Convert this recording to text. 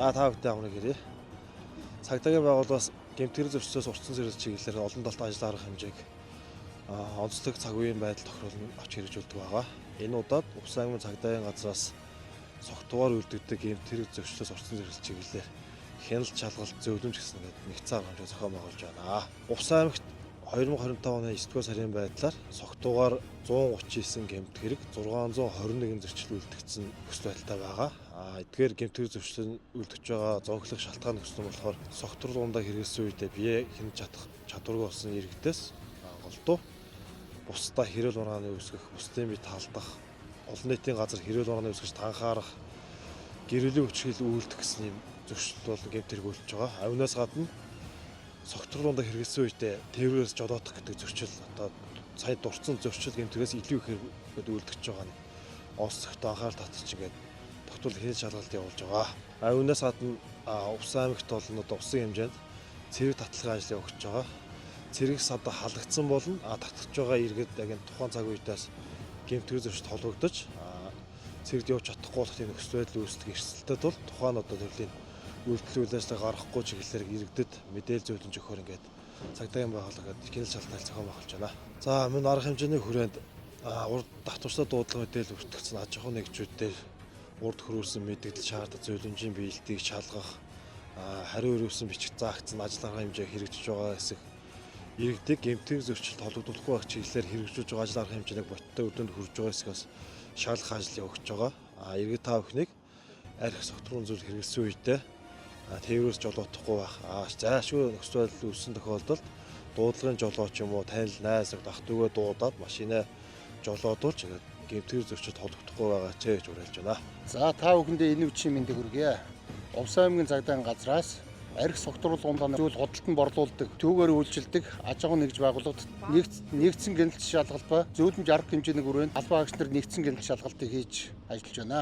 Та бүхэн амрыг хэрэг. Цагдаагийн байгууллагаас гэмтгэрийн зөрчилөөс урьдчилан зэрэг чиглэлээр олон талтай ажил арга хэмжээг онцлог цаг үеийн байдал тохируулан авч хэрэгжүүлдэг байгаа. Энэ удаад Увс аймгийн цагдаагийн газраас согтуугаар үлдэгдэг гэмтгэрийн зөрчилөөс урьдчилан зэрэг чиглэлээр хяналт шалгалт зөвлөмж гэсэн нэгдсэн арга хэмжээ зохион байгуулж байна. Увс аймагт 2025 оны 9-р сарын байдлаар согтуугаар 139 гэмтгэрэг 621 зөрчил үлдэгдсэн нөхцөл байдалтай байгаа. Эдгээр гэмтгэрэг зөрчил үлдэж байгаа зовлох шалтгаан нөхцөл нь болохоор согтуур дундаа хэрэгэлсэн үедээ бие хянаж чадах чадваргүй болсон иргэдээс голдуу бусдаа хэрүүл урааны үүсгэх, бусдын бие таалдах, олон нийтийн газар хэрүүл урааны үүсгэж танхаарах, гэрээлийн хүчил үйлдэх гэсэн юм зөрчил болон гэмтэрэг үлдэж байгаа. Авнаас гадна согтуур дундаа хэрэгэлсэн үедээ тээврээс жолоодох гэдэг зөрчил одоо сая дурдсан зөрчил гэмтэрээс илүү ихээр үлдэж байгаа нь онцлогтой анхаарал татчих ингээд тогтвол хяналт шалгалт явуулж байгаа. Авнаас гадна Увс аймагт бол одоо усын хэмжээнд цэрэг татлагын ажил явагдаж байгаа. Цэрэг сада халагдсан болон татгаж байгаа иргэд яг энэ тухайн цаг үедээс гэмтгэрэг зөрчилд холбогдож цэрэгд явж чадахгүй болох тийм нөхцөл байдал үүсдэг эрсдэлтэй бол тухайн одоо төрлийн үйлдэл үйл ажиллагаа гаргахгүй чиглэлээр иргэдэд мэдээлэл зөвлөж өгөхөөр ингээд цагдаагийн байгууллагад хяналт шалгалт зохион байгуулж байна. За мөн арга хэмжээний хүрээнд урд давтамжтай дуудлага мэдээлэл өртөгдсөн аж ахуйн нэгжүүдээр урд хөрвүүлсэн мэдээлэл шаардах зөвлөмжийн биелэлтийг шалгах, хариу өрөвсөн бичих заагдсан ажил арга хэмжээ хэрэгжиж байгаа хэсэг иргэдэг гэмтгэрэг зөрчилд холбогдуулахгүй байх чиглэлээр хэрэгжүүлж байгаа ажил арга хэмжээнийг бодиттой үр дүнд хүргэж байгаа хэсгээс шалгах ажил явагдаж байгаа. Иргэд та бүхнийг арх согтуурын зүйл хэрэгэлсэн үедээ тээврээс жолоодохгүй байх. Зайлшгүй нөхцөл байдал үүссэн тохиолдолд дуудлагын жолооч юм уу, танил найз ах дүүгээ дуудаад машинаа жолоодуулж гэмтгэрэг зөрчилд холбогдохгүй байгаа ч гэж уриалж байна. За та бүхэндээ энэ үчийн мэндийг хүргье. Увс аймгийн цагдаагийн газраас арх согтууруулах дундаа зүйл худалдан борлуулдаг, түүгээр үйлчилдэг аж ахуйн нэгж байгууллагад нэгдсэн гэнэлт шалгалт ба зөвлөмж арга хэмжээний хүрээнд албан хаагч нар нэгдсэн гэнэлт шалгалтыг хийж ажиллаж байна.